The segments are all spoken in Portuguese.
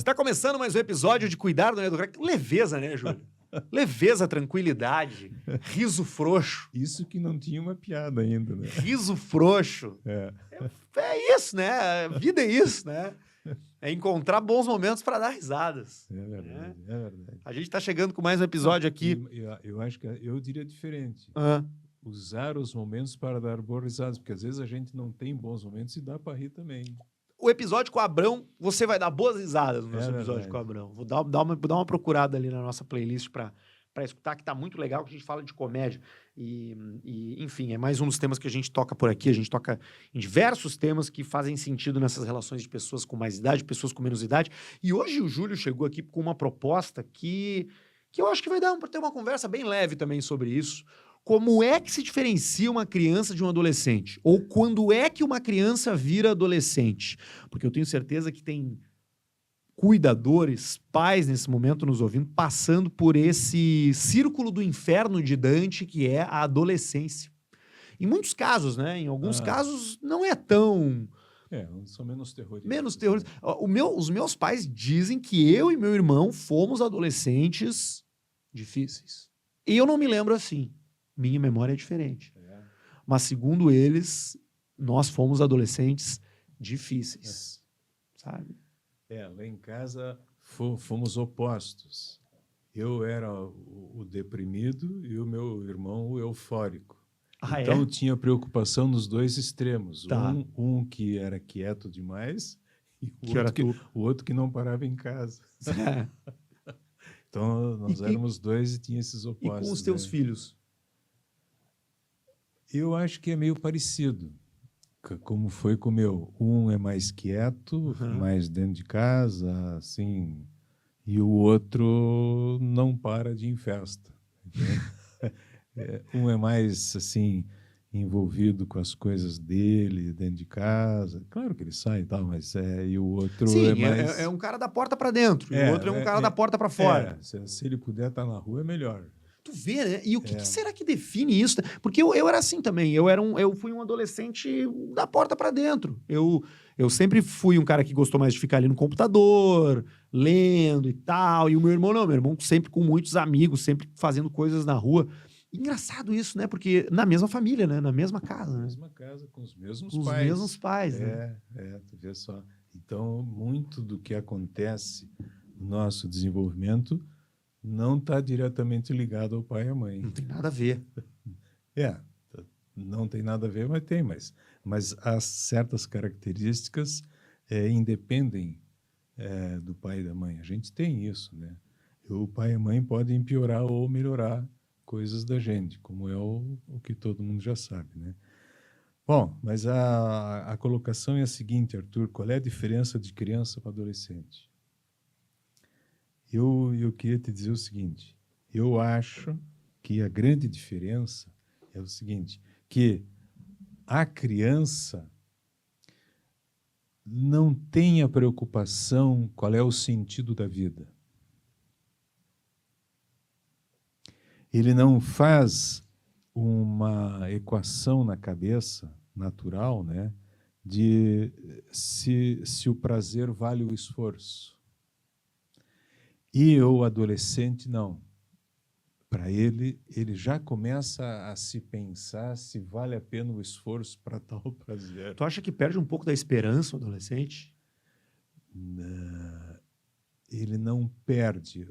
Está começando mais um episódio de Cuidar do Educador. Leveza, né, Júlio? Leveza, tranquilidade, riso frouxo. Isso que não tinha uma piada ainda, né? Riso frouxo. É. É isso, né? A vida é isso, né? É encontrar bons momentos para dar risadas. É verdade, é verdade. A gente está chegando com mais um episódio aqui. Eu acho que eu diria diferente. Ah. Usar os momentos para dar boas risadas, porque às vezes a gente não tem bons momentos e dá para rir também. O episódio com o Abrão, você vai dar boas risadas no nosso episódio verdade. com o Abrão. Vou dar uma procurada ali na nossa playlist para escutar, que tá muito legal, que a gente fala de comédia. Enfim, é mais um dos temas que a gente toca por aqui. A gente toca em diversos temas que fazem sentido nessas relações de pessoas com mais idade, pessoas com menos idade. E hoje o Júlio chegou aqui com uma proposta que eu acho que vai ter uma conversa bem leve também sobre isso. Como é que se diferencia uma criança de um adolescente? Ou quando é que uma criança vira adolescente? Porque eu tenho certeza que tem cuidadores, pais nesse momento nos ouvindo, passando por esse círculo do inferno de Dante que é a adolescência. Em muitos casos, né? Em alguns casos não é tão... São menos terroristas. Menos terroristas. Os meus pais dizem que eu e meu irmão fomos adolescentes difíceis. E eu não me lembro assim. Minha memória é diferente. Mas, segundo eles, nós fomos adolescentes difíceis. Sabe? Lá em casa fomos opostos. Eu era o deprimido e o meu irmão o eufórico. Então tinha preocupação nos dois extremos. Tá. Um que era quieto demais e o outro que não parava em casa. Então nós éramos dois e tinha esses opostos. E com os teus filhos? Eu acho que é meio parecido, como foi com o meu. Um é mais quieto, mais dentro de casa, assim, e o outro não para de ir em festa. Um é mais, assim, envolvido com as coisas dele, dentro de casa. Claro que ele sai e tal, mas e o outro é mais... é um cara da porta para dentro, e o outro é um cara da porta para fora. Se ele puder estar na rua, é melhor. Tu vê, né? E o que será que define isso? Porque eu era assim também. Eu fui um adolescente da porta para dentro. Eu sempre fui um cara que gostou mais de ficar ali no computador, lendo e tal. E o meu irmão não. Meu irmão sempre com muitos amigos, sempre fazendo coisas na rua. Engraçado isso, né? Porque na mesma família, né? Na mesma casa. Na mesma casa, com os mesmos pais. Os mesmos pais, né? Tu vê só. Então, muito do que acontece no nosso desenvolvimento não está diretamente ligado ao pai e à mãe. Não tem nada a ver. Não tem nada a ver, mas tem. Mas há certas características independem do pai e da mãe. A gente tem isso, né? O pai e a mãe podem piorar ou melhorar coisas da gente, como é o que todo mundo já sabe, né? Bom, mas a colocação é a seguinte, Arthur: qual é a diferença de criança para adolescente? Eu queria te dizer o seguinte: eu acho que a grande diferença é o seguinte, que a criança não tem a preocupação qual é o sentido da vida. Ele não faz uma equação na cabeça, natural, né, de se o prazer vale o esforço. E o adolescente, não. Para ele já começa a se pensar se vale a pena o esforço para tal prazer. Tu acha que perde um pouco da esperança o adolescente? Ele não perde.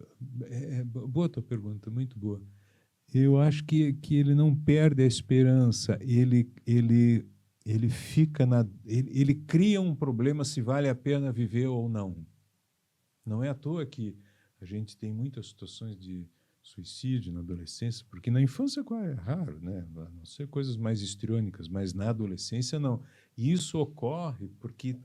Boa tua pergunta, muito boa. Eu acho que ele não perde a esperança. Ele fica ele cria um problema se vale a pena viver ou não. Não é à toa que a gente tem muitas situações de suicídio na adolescência, porque na infância é raro, né? A não ser coisas mais histriônicas, mas na adolescência não. E isso ocorre porque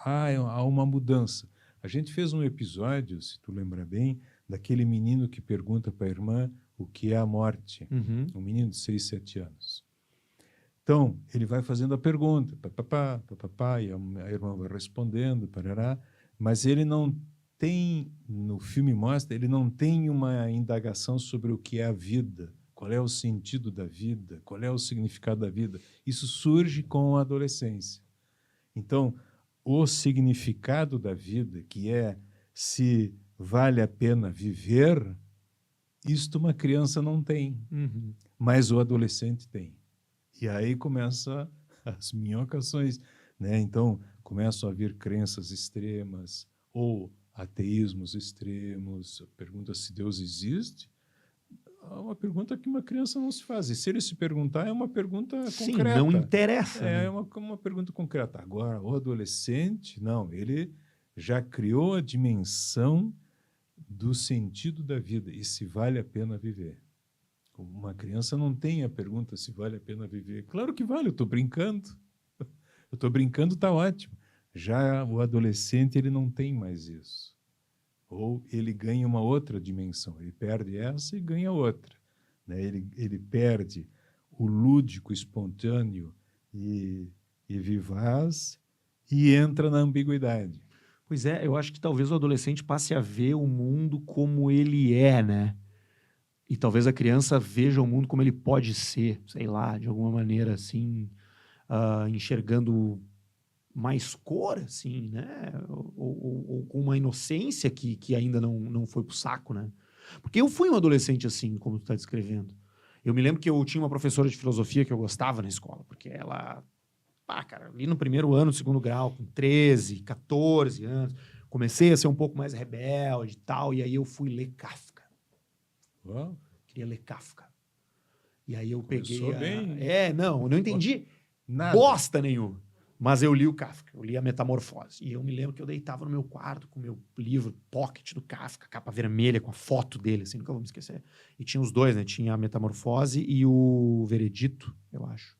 há uma mudança. A gente fez um episódio, se tu lembra bem, daquele menino que pergunta para a irmã o que é a morte. Um menino de 6, 7 anos. Então, ele vai fazendo a pergunta, papapá, e a irmã vai respondendo, parará, mas ele não tem, no filme mostra, ele não tem uma indagação sobre o que é a vida, qual é o sentido da vida, qual é o significado da vida. Isso surge com a adolescência. Então, o significado da vida, que é se vale a pena viver, isto uma criança não tem, mas o adolescente tem. E aí começam as minhocações, né? Então, começam a vir crenças extremas ou ateísmos extremos. Pergunta se Deus existe. É uma pergunta que uma criança não se faz. E se ele se perguntar, é uma pergunta Sim, concreta. não interessa. É né? uma pergunta concreta. Agora, o adolescente, não, ele já criou a dimensão do sentido da vida e se vale a pena viver. Uma criança não tem a pergunta se vale a pena viver. Claro que vale, eu estou brincando. Eu estou brincando, está ótimo. Já o adolescente, ele não tem mais isso. Ou ele ganha uma outra dimensão. Ele perde essa e ganha outra. Né? Ele perde o lúdico, espontâneo e vivaz e entra na ambiguidade. Pois é, eu acho que talvez o adolescente passe a ver o mundo como ele é, né? E talvez a criança veja o mundo como ele pode ser, sei lá, de alguma maneira assim, enxergando mais cor, assim, né? Ou com uma inocência que ainda não foi pro saco, né? Porque eu fui um adolescente assim, como tu tá descrevendo. Eu me lembro que eu tinha uma professora de filosofia que eu gostava na escola, porque ela, cara, ali no primeiro ano, segundo grau, com 13, 14 anos, comecei a ser um pouco mais rebelde e tal, e aí eu fui ler Kafka. Uau. Queria ler Kafka. E aí eu Começou peguei. bem. Não, eu não entendi Nada. bosta nenhuma. Mas eu li o Kafka, eu li a Metamorfose. E eu me lembro que eu deitava no meu quarto com o meu livro pocket do Kafka, capa vermelha, com a foto dele, assim, nunca vou me esquecer. E tinha os dois, né? Tinha a Metamorfose e o Veredito, eu acho,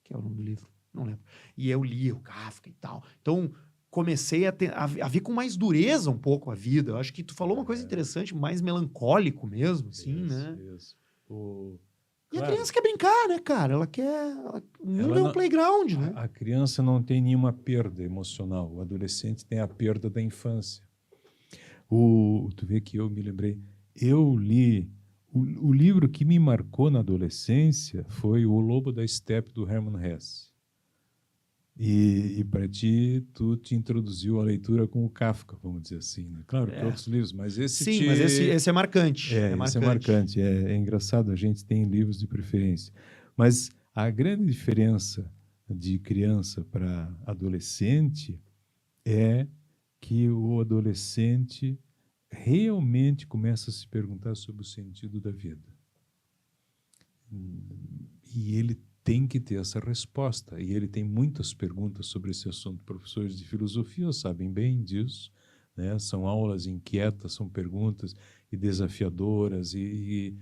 que é o nome do livro, não lembro. E eu li o Kafka e tal. Então, comecei a ver com mais dureza um pouco a vida. Eu acho que tu falou uma coisa interessante, mais melancólico mesmo, assim, Isso, né? isso. E a Claro, criança quer brincar, né, cara? O mundo ela é um não- playground, né? a criança não tem nenhuma perda emocional. O adolescente tem a perda da infância. Tu vê que eu me lembrei. Eu li. O livro que me marcou na adolescência foi O Lobo da Estepe, do Hermann Hesse. E para ti, tu te introduziu a leitura com o Kafka, vamos dizer assim. Né? Claro que outros livros, mas esse Sim, mas esse é marcante. esse é marcante. É engraçado, a gente tem livros de preferência. Mas a grande diferença de criança para adolescente é que o adolescente realmente começa a se perguntar sobre o sentido da vida. E ele tem que ter essa resposta. E ele tem muitas perguntas sobre esse assunto. Professores de filosofia sabem bem disso. Né? São aulas inquietas, são perguntas e desafiadoras e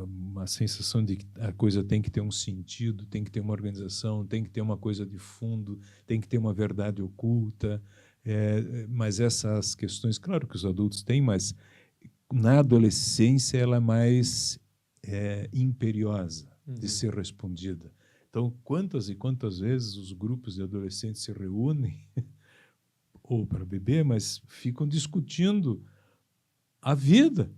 uma sensação de que a coisa tem que ter um sentido, tem que ter uma organização, tem que ter uma coisa de fundo, tem que ter uma verdade oculta. Mas essas questões, claro que os adultos têm, mas na adolescência ela é mais imperiosa de ser respondida. Então, quantas e quantas vezes os grupos de adolescentes se reúnem, ou para beber, mas ficam discutindo a vida,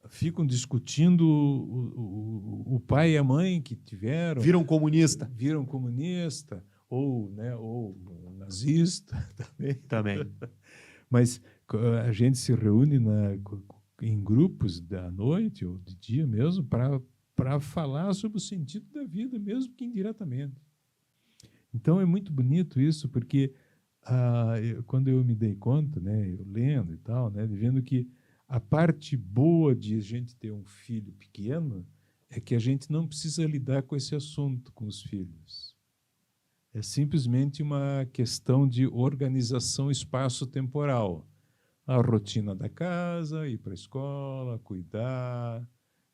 ficam discutindo o pai e a mãe que tiveram. Viram comunista. Viram comunista, ou nazista também. Mas a gente se reúne em grupos da noite ou de dia mesmo para falar sobre o sentido da vida, mesmo que indiretamente. Então é muito bonito isso, porque quando eu me dei conta, né, eu lendo e tal, né, vendo que a parte boa de a gente ter um filho pequeno é que a gente não precisa lidar com esse assunto com os filhos. É simplesmente uma questão de organização espaço-temporal. A rotina da casa, ir para a escola, cuidar,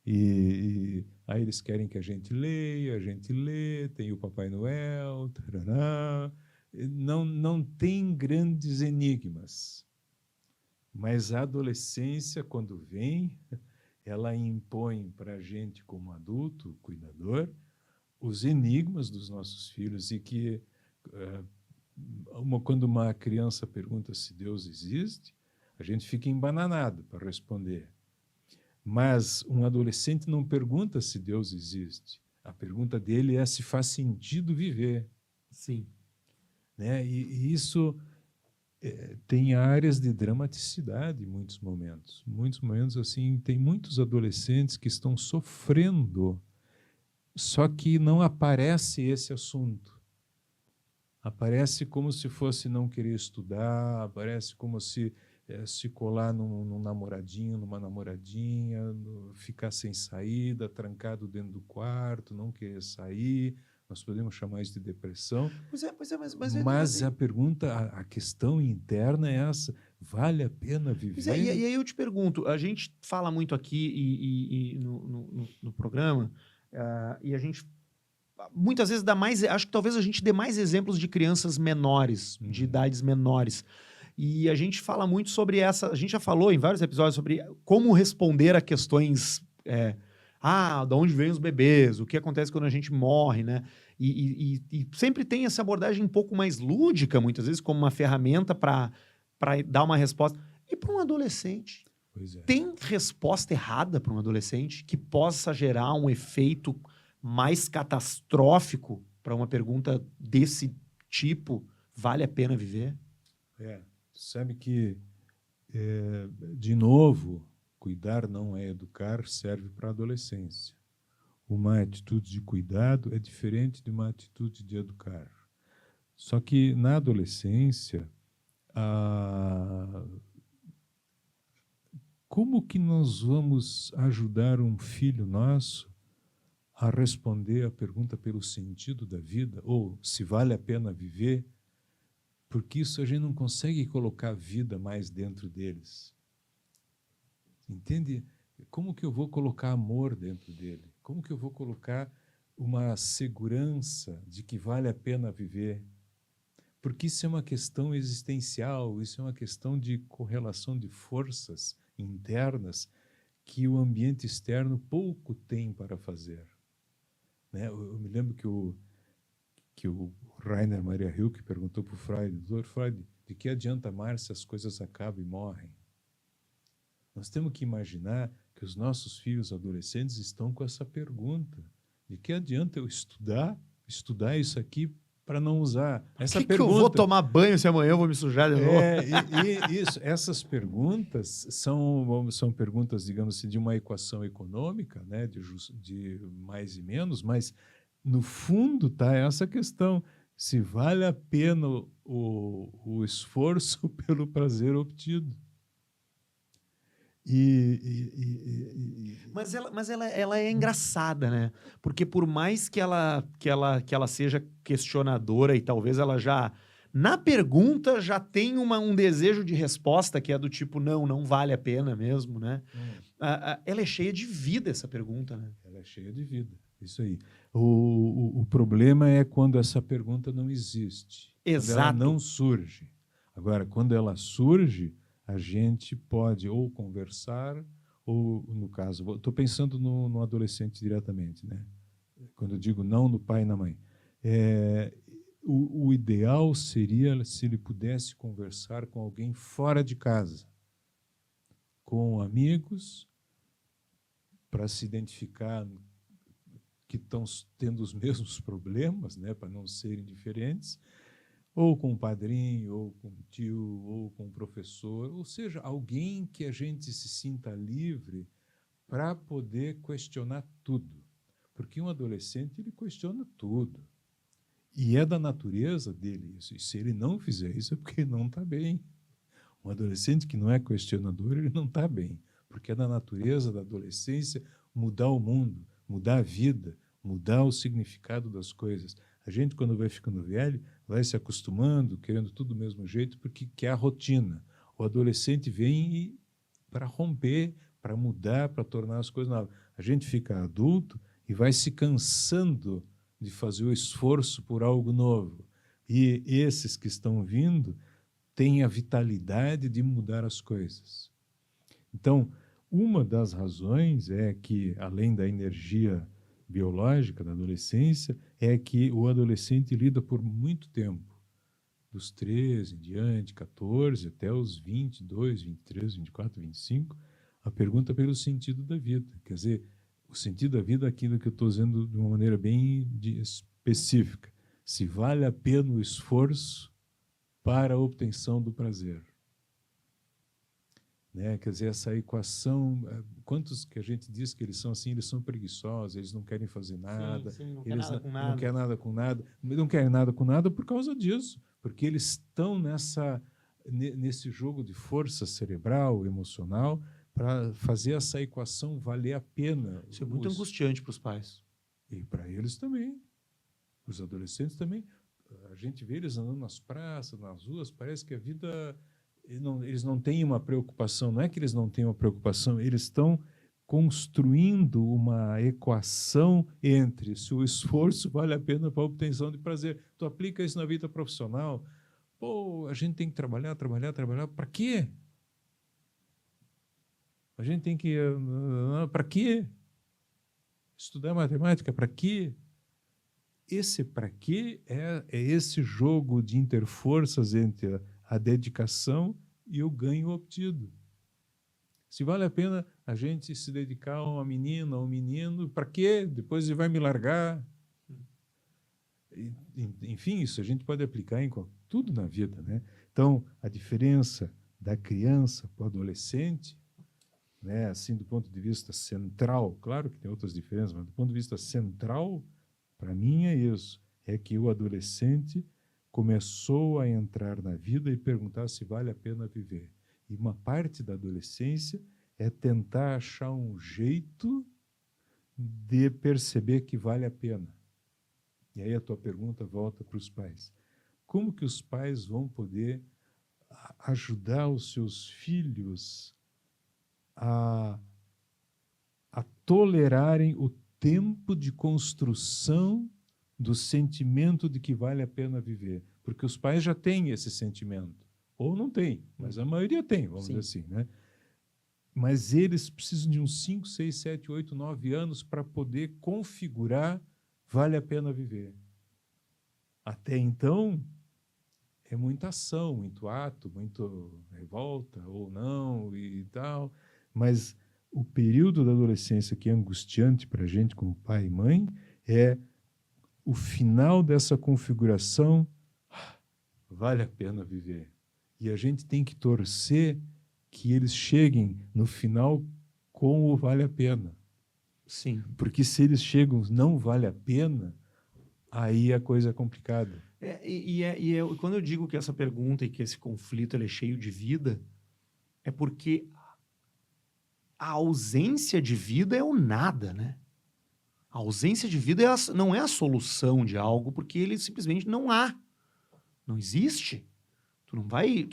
e aí eles querem que a gente lê, tem o Papai Noel, tarará. Não tem grandes enigmas. Mas a adolescência, quando vem, ela impõe para a gente, como adulto, cuidador, os enigmas dos nossos filhos. E que, quando uma criança pergunta se Deus existe, a gente fica embananado para responder. Mas um adolescente não pergunta se Deus existe. A pergunta dele é se faz sentido viver. Sim. Né? E isso tem áreas de dramaticidade em muitos momentos. Muitos momentos, assim, tem muitos adolescentes que estão sofrendo, só que não aparece esse assunto. Aparece como se fosse não querer estudar, aparece como se se colar num namoradinho, numa namoradinha, ficar sem saída, trancado dentro do quarto, não querer sair. Nós podemos chamar isso de depressão. Pois é, Mas a pergunta, a questão interna é essa: vale a pena pois é, viver? e aí eu te pergunto, a gente fala muito aqui e no programa, e a gente muitas vezes dá mais, acho que talvez a gente dê mais exemplos de crianças menores, de idades menores. E a gente fala muito sobre essa, a gente já falou em vários episódios sobre como responder a questões, de onde vêm os bebês, o que acontece quando a gente morre, né? E sempre tem essa abordagem um pouco mais lúdica, muitas vezes, como uma ferramenta para dar uma resposta. E para um adolescente, Pois é. tem resposta errada para um adolescente que possa gerar um efeito mais catastrófico para uma pergunta desse tipo? Vale a pena viver? Sabe que, de novo, cuidar não é educar, serve para a adolescência. Uma atitude de cuidado é diferente de uma atitude de educar. Só que na adolescência, como que nós vamos ajudar um filho nosso a responder a pergunta pelo sentido da vida, ou se vale a pena viver? Porque isso a gente não consegue colocar a vida mais dentro deles. Entende? Como que eu vou colocar amor dentro dele? Como que eu vou colocar uma segurança de que vale a pena viver? Porque isso é uma questão existencial, isso é uma questão de correlação de forças internas que o ambiente externo pouco tem para fazer. Né? Eu me lembro que o Rainer Maria Rilke perguntou para o Freud: doutor Freud, de que adianta amar se as coisas acabam e morrem? Nós temos que imaginar que os nossos filhos adolescentes estão com essa pergunta: de que adianta eu estudar isso aqui para não usar? Essa que eu vou tomar banho se amanhã eu vou me sujar de novo? Essas perguntas são perguntas, digamos assim, de uma equação econômica, né, de mais e menos, mas no fundo está essa questão: se vale a pena o esforço pelo prazer obtido. Mas ela é engraçada, né? Porque por mais que ela seja questionadora e talvez ela já, na pergunta, já tem um desejo de resposta que é do tipo, não vale a pena mesmo, né? Ela é cheia de vida, essa pergunta, né? Ela é cheia de vida, isso aí. O problema é quando essa pergunta não existe. Exato. Quando ela não surge. Agora, quando ela surge, a gente pode ou conversar, ou, no caso, estou pensando no adolescente diretamente, né? Quando eu digo não no pai e na mãe. O ideal seria se ele pudesse conversar com alguém fora de casa, com amigos, para se identificar que estão tendo os mesmos problemas, né, para não serem diferentes, ou com um padrinho, ou com um tio, ou com um professor, ou seja, alguém que a gente se sinta livre para poder questionar tudo. Porque um adolescente, ele questiona tudo. E é da natureza dele isso. E se ele não fizer isso, é porque ele não está bem. Um adolescente que não é questionador, ele não está bem. Porque é da natureza da adolescência mudar o mundo, mudar a vida, mudar o significado das coisas. A gente, quando vai ficando velho, vai se acostumando, querendo tudo do mesmo jeito, porque quer a rotina. O adolescente vem para romper, para mudar, para tornar as coisas novas. A gente fica adulto e vai se cansando de fazer o esforço por algo novo. E esses que estão vindo têm a vitalidade de mudar as coisas. Então, uma das razões é que, além da energia biológica da adolescência, é que o adolescente lida por muito tempo, dos 13 em diante, 14, até os 22, 23, 24, 25, a pergunta pelo sentido da vida. Quer dizer, o sentido da vida é aquilo que eu estou dizendo de uma maneira bem específica. Se vale a pena o esforço para a obtenção do prazer. Né? Quer dizer, essa equação, quantos que a gente diz que eles são assim, eles são preguiçosos, eles não querem fazer nada, Sim, não quer eles nada com não nada. querem nada com nada, não querem nada com nada por causa disso, porque eles estão nesse jogo de força cerebral, emocional, para fazer essa equação valer a pena. Isso é muito angustiante para os pais. E para eles também, os adolescentes também. A gente vê eles andando nas praças, nas ruas, parece que a vida... Eles não têm uma preocupação, não é que eles não têm uma preocupação, eles estão construindo uma equação entre se o esforço vale a pena para a obtenção de prazer. Tu aplica isso na vida profissional, pô, a gente tem que trabalhar, para quê? A gente tem que... para quê? Estudar matemática, para quê? Esse para quê é esse jogo de interforças entre a dedicação e o ganho obtido. Se vale a pena a gente se dedicar a uma menina, a um menino, para quê? Depois ele vai me largar. Enfim, isso a gente pode aplicar em tudo na vida, né? Então, a diferença da criança para o adolescente, né, assim, do ponto de vista central, claro que tem outras diferenças, mas do ponto de vista central, para mim é isso, é que o adolescente começou a entrar na vida e perguntar se vale a pena viver. E uma parte da adolescência é tentar achar um jeito de perceber que vale a pena. E aí a tua pergunta volta para os pais. Como que os pais vão poder ajudar os seus filhos a tolerarem o tempo de construção do sentimento de que vale a pena viver? Porque os pais já têm esse sentimento. Ou não têm, mas a maioria tem, vamos dizer assim, né? Mas eles precisam de uns 5, 6, 7, 8, 9 anos para poder configurar vale a pena viver. Até então, é muita ação, muito ato, muito revolta ou não e tal, mas o período da adolescência que é angustiante para a gente como pai e mãe é o final dessa configuração, vale a pena viver. E a gente tem que torcer que eles cheguem no final com o vale a pena. Sim. Porque se eles chegam não vale a pena, aí a coisa é complicada. Quando eu digo que essa pergunta e que esse conflito ele é cheio de vida, é porque a ausência de vida é o nada, né? A ausência de vida não é a solução de algo, porque ele simplesmente não há. Não existe. Tu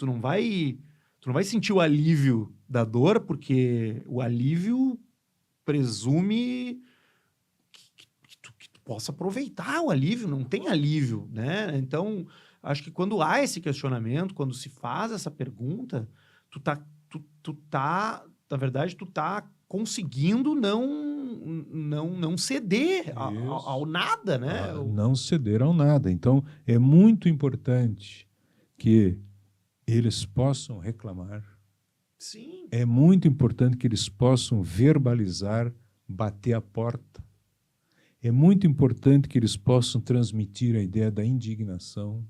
não vai sentir o alívio da dor, porque o alívio presume que tu possa aproveitar o alívio, não tem alívio, né? Então, acho que quando há esse questionamento, quando se faz essa pergunta, na verdade, tu tá conseguindo não ceder ao nada, né? Não ceder ao nada. Então, é muito importante que eles possam reclamar. Sim. É muito importante que eles possam verbalizar, bater a porta. É muito importante que eles possam transmitir a ideia da indignação.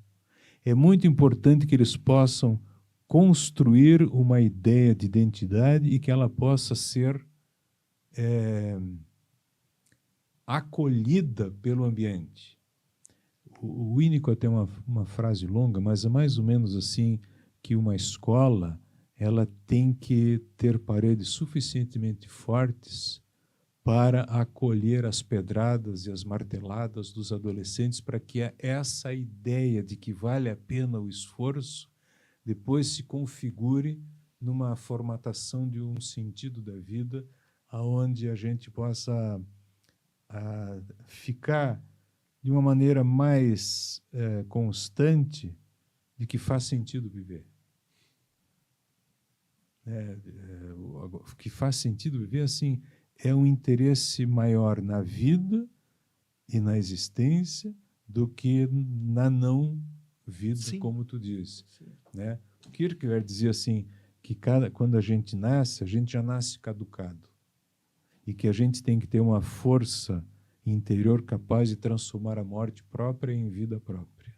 É muito importante que eles possam construir uma ideia de identidade e que ela possa ser acolhida pelo ambiente. O Winnicott tem uma frase longa, mas é mais ou menos assim, que uma escola ela tem que ter paredes suficientemente fortes para acolher as pedradas e as marteladas dos adolescentes, para que essa ideia de que vale a pena o esforço depois se configure numa formatação de um sentido da vida, aonde a gente possa ficar de uma maneira mais constante de que faz sentido viver. O que faz sentido viver, assim, é um interesse maior na vida e na existência do que na não vida, sim, como tu disse. Né? Kierkegaard dizia assim, que quando a gente nasce, a gente já nasce caducado. E que a gente tem que ter uma força interior capaz de transformar a morte própria em vida própria.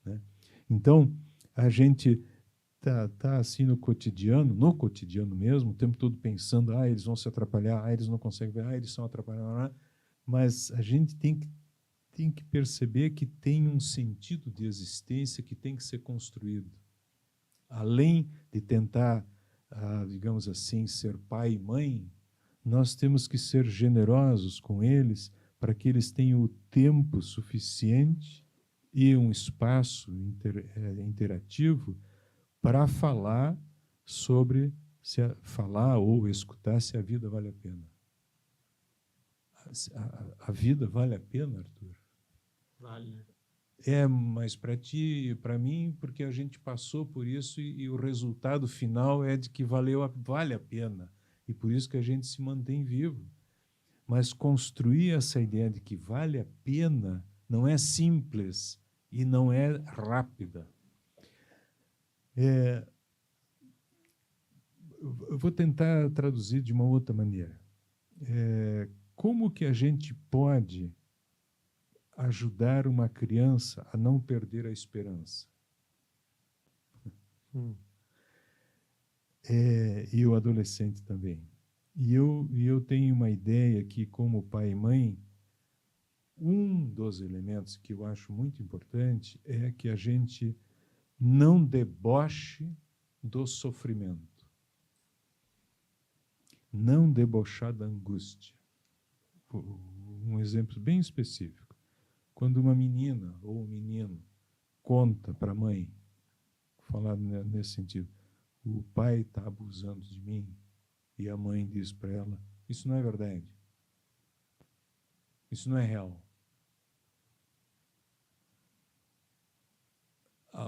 Né? Então, A gente tá assim no cotidiano mesmo, o tempo todo pensando, eles vão se atrapalhar, eles não conseguem ver, eles são atrapalhados, mas a gente tem que perceber que tem um sentido de existência que tem que ser construído. Além de tentar, digamos assim, ser pai e mãe, nós temos que ser generosos com eles para que eles tenham o tempo suficiente e um espaço interativo para falar sobre, falar ou escutar se a vida vale a pena. A vida vale a pena, Arthur? Vale, né? Mas para ti e para mim, porque a gente passou por isso e o resultado final é de que vale a pena. E por isso que a gente se mantém vivo. Mas construir essa ideia de que vale a pena não é simples e não é rápida. Eu vou tentar traduzir de uma outra maneira. Como que a gente pode ajudar uma criança a não perder a esperança? E o adolescente também. E eu tenho uma ideia que, como pai e mãe, um dos elementos que eu acho muito importante é que a gente não deboche do sofrimento. Não debochar da angústia. Um exemplo bem específico. Quando uma menina ou um menino conta para a mãe, falar nesse sentido, o pai está abusando de mim, e a mãe diz para ela, isso não é verdade. Isso não é real.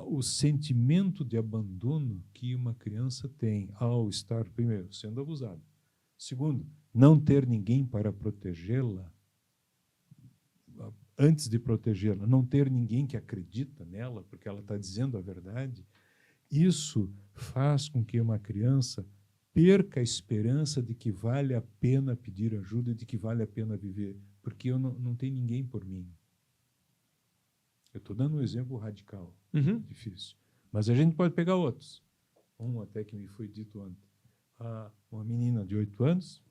O sentimento de abandono que uma criança tem ao estar, primeiro, sendo abusada. Segundo, não ter ninguém para protegê-la, antes de protegê-la, não ter ninguém que acredita nela, porque ela está dizendo a verdade, isso faz com que uma criança perca a esperança de que vale a pena pedir ajuda e de que vale a pena viver, porque eu não tenho ninguém por mim. Eu estou dando um exemplo radical, difícil. Mas a gente pode pegar outros. Um até que me foi dito ontem. Uma menina de 8 anos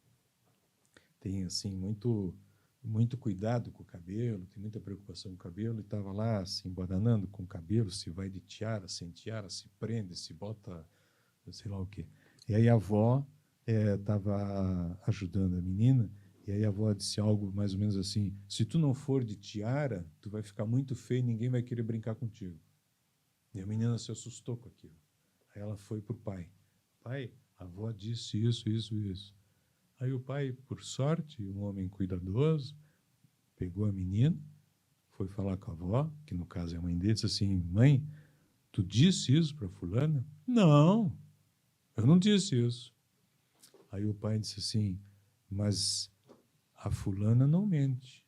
tem assim muito cuidado com o cabelo, tem muita preocupação com o cabelo, e estava lá se embananando com o cabelo, se vai de tiara, sem tiara, se prende, se bota, sei lá o quê. E aí a avó estava ajudando a menina, e aí a avó disse algo mais ou menos assim, se tu não for de tiara, tu vai ficar muito feio e ninguém vai querer brincar contigo. E a menina se assustou com aquilo. Aí ela foi para o pai. Pai, a avó disse isso, isso, isso. Aí o pai, por sorte, um homem cuidadoso, pegou a menina, foi falar com a avó, que no caso é a mãe dele, disse assim, mãe, tu disse isso para fulana? Não, eu não disse isso. Aí o pai disse assim, mas a fulana não mente.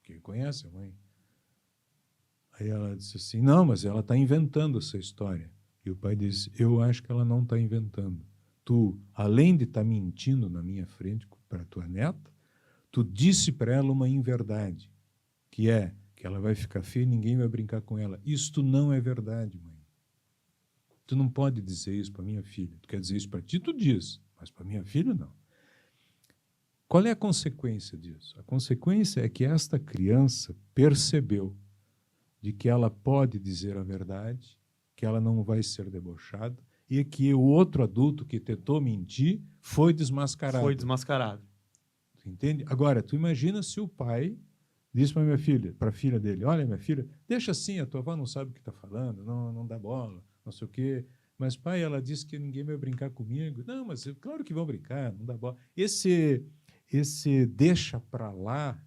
Quem conhece a mãe? Aí ela disse assim, não, mas ela está inventando essa história. E o pai disse, eu acho que ela não está inventando. Tu, além de estar mentindo na minha frente para tua neta, tu disse para ela uma inverdade, que é que ela vai ficar feia e ninguém vai brincar com ela. Isto não é verdade, mãe. Tu não pode dizer isso para minha filha. Tu quer dizer isso para ti, tu diz, mas para minha filha, não. Qual é a consequência disso? A consequência é que esta criança percebeu de que ela pode dizer a verdade, que ela não vai ser debochada, e que o outro adulto que tentou mentir foi desmascarado. Foi desmascarado. Tu entende? Agora, tu imagina se o pai disse para minha filha, para a filha dele, olha, minha filha, deixa assim, a tua avó não sabe o que está falando, não dá bola, não sei o quê. Mas, pai, ela disse que ninguém vai brincar comigo. Não, mas claro que vão brincar, não dá bola. Esse deixa para lá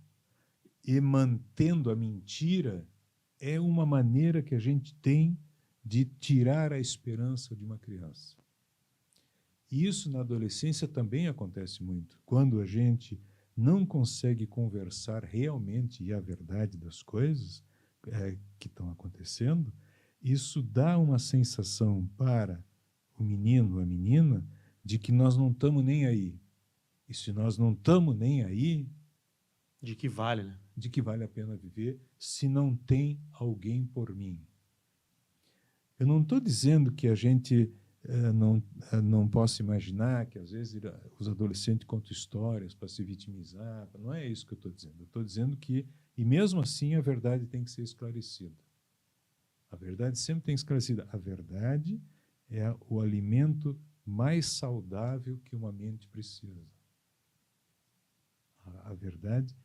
e mantendo a mentira é uma maneira que a gente tem de tirar a esperança de uma criança. E isso na adolescência também acontece muito. Quando a gente não consegue conversar realmente e a verdade das coisas que estão acontecendo, isso dá uma sensação para o menino, a menina, de que nós não estamos nem aí. E se nós não estamos nem aí... De que vale, né? De que vale a pena viver se não tem alguém por mim. Eu não estou dizendo que a gente não possa imaginar que, às vezes, os adolescentes contam histórias para se vitimizar. Não é isso que eu estou dizendo. Eu estou dizendo que, e mesmo assim, a verdade tem que ser esclarecida. A verdade sempre tem que ser esclarecida. A verdade é o alimento mais saudável que uma mente precisa. A verdade,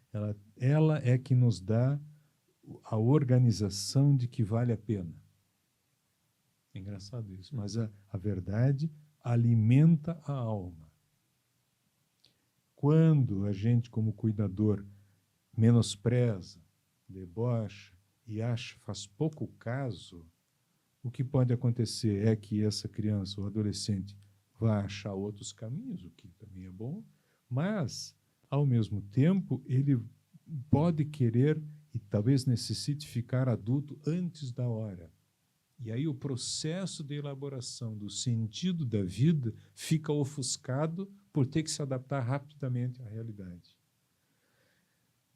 ela é que nos dá a organização de que vale a pena. É engraçado isso, mas a verdade alimenta a alma. Quando a gente, como cuidador, menospreza, debocha e faz pouco caso, o que pode acontecer é que essa criança ou adolescente vai achar outros caminhos, o que também é bom, mas, ao mesmo tempo, ele pode querer e talvez necessite ficar adulto antes da hora. E aí o processo de elaboração do sentido da vida fica ofuscado por ter que se adaptar rapidamente à realidade.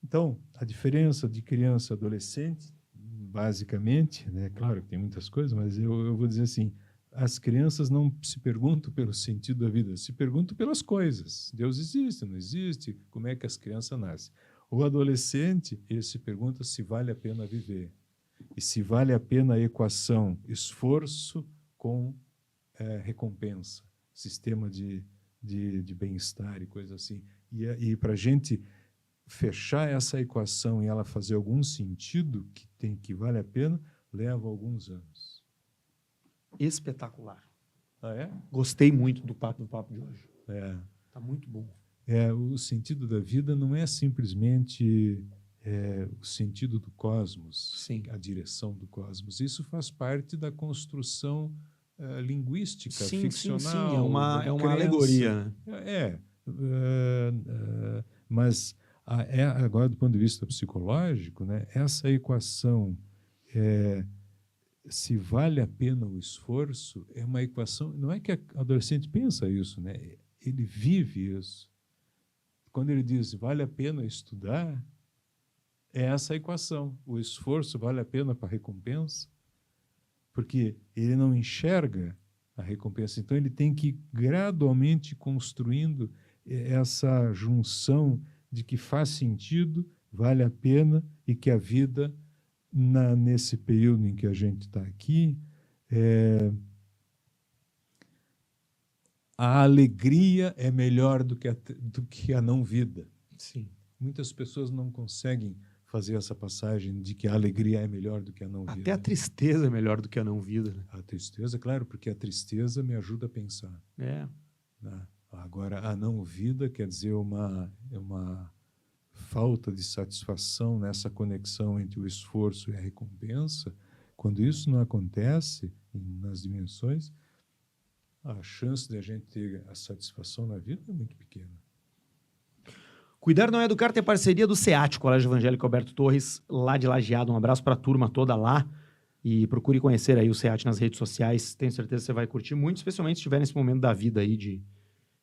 Então, a diferença de criança e adolescente, basicamente, né, claro que tem muitas coisas, mas eu vou dizer assim, as crianças não se perguntam pelo sentido da vida, se perguntam pelas coisas. Deus existe, não existe? Como é que as crianças nascem? O adolescente, ele se pergunta se vale a pena viver. E se vale a pena a equação esforço com recompensa, sistema de bem-estar e coisa assim. E para a gente fechar essa equação e ela fazer algum sentido que vale a pena, leva alguns anos. Espetacular. Ah, é? Gostei muito do papo de hoje. Tá muito bom. O sentido da vida não é simplesmente o sentido do cosmos, Sim. A direção do cosmos. Isso faz parte da construção linguística, ficcional. Sim. É uma alegoria. Né? Mas agora, do ponto de vista psicológico, né, essa equação, se vale a pena o esforço, é uma equação. Não é que o adolescente pensa isso, né? Ele vive isso. Quando ele diz vale a pena estudar, é essa a equação. O esforço vale a pena para a recompensa, porque ele não enxerga a recompensa. Então, ele tem que ir gradualmente construindo essa junção de que faz sentido, vale a pena e que a vida, nesse período em que a gente está aqui, a alegria é melhor do que a não-vida. Sim. Muitas pessoas não conseguem fazer essa passagem de que a alegria é melhor do que a não-vida. Até a tristeza é melhor do que a não-vida. Né? A tristeza, claro, porque a tristeza me ajuda a pensar. Né? Agora, a não-vida quer dizer uma falta de satisfação nessa conexão entre o esforço e a recompensa. Quando isso não acontece nas dimensões, a chance de a gente ter a satisfação na vida é muito pequena. Cuidar não é educar, tem parceria do SEAT, Colégio Evangélico Alberto Torres, lá de Lajeado. Um abraço para a turma toda lá. E procure conhecer aí o SEAT nas redes sociais. Tenho certeza que você vai curtir muito, especialmente se estiver nesse momento da vida aí de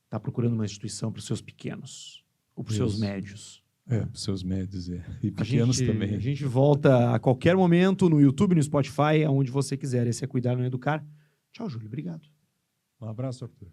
estar procurando uma instituição para os seus pequenos ou para os seus médios. Para os seus médios, e pequenos também. A gente volta a qualquer momento no YouTube, no Spotify, aonde você quiser. Esse é Cuidar não é educar. Tchau, Júlio. Obrigado. Um abraço, Arthur.